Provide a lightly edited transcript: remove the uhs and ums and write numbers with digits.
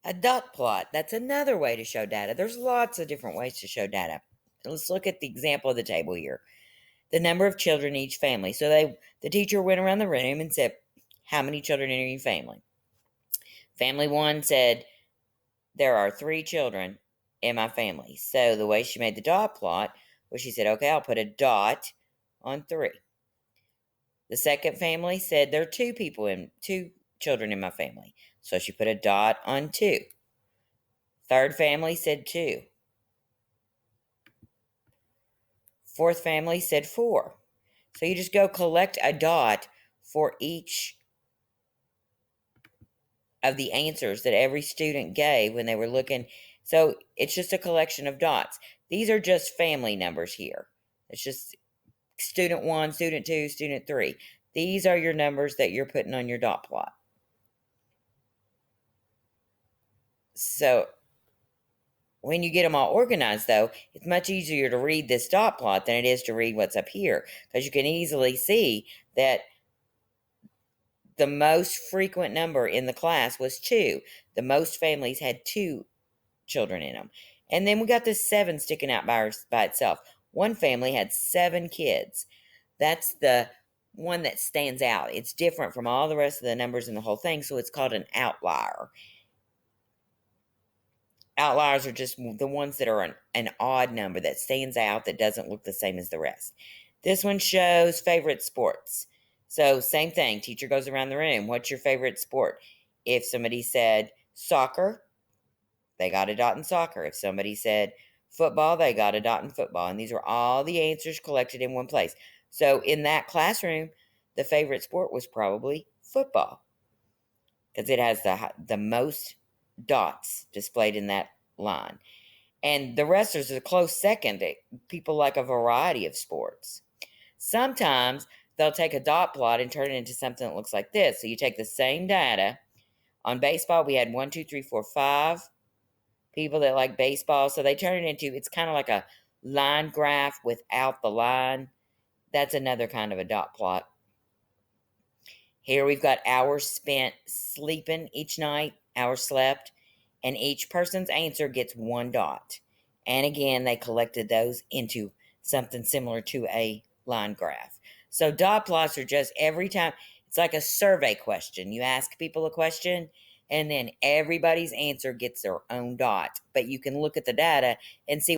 A dot plot, that's another way to show data. There's lots of different ways to show data. Let's look at the example of the table here. The number of children in each family. So the teacher went around the room and said, how many children in your family? Family one said, there are 3 children in my family. So the way she made the dot plot was she said, okay, I'll put a dot on 3. The second family said there are 2 children in my family. So she put a dot on 2. Third family said 2. Fourth family said 4. So you just go collect a dot for each of the answers that every student gave when they were looking. So it's just a collection of dots. These are just family numbers here. It's just student 1, student 2, student 3. These are your numbers that you're putting on your dot plot. So when you get them all organized, though, it's much easier to read this dot plot than it is to read what's up here, because you can easily see that the most frequent number in the class was 2. The most families had 2 children in them. And then we got this 7 sticking out by itself. One family had 7 kids. That's the one that stands out. It's different from all the rest of the numbers in the whole thing, so it's called an outlier. Outliers are just the ones that are an odd number that stands out, that doesn't look the same as the rest. This one shows favorite sports. So same thing, teacher goes around the room. What's your favorite sport? If somebody said soccer, they got a dot in soccer. If somebody said football, they got a dot in football. And these were all the answers collected in one place. So in that classroom, the favorite sport was probably football, because it has the most dots displayed in that line. And the rest is a close second. People like a variety of sports. Sometimes they'll take a dot plot and turn it into something that looks like this. So you take the same data. On baseball, we had 1, 2, 3, 4, 5 people that like baseball. So they turn it into, it's kind of like a line graph without the line. That's another kind of a dot plot. Here we've got hours spent sleeping each night, hours slept, and each person's answer gets 1 dot. And again, they collected those into something similar to a line graph. So dot plots are just every time, it's like a survey question. You ask people a question, and then everybody's answer gets their own dot. But you can look at the data and see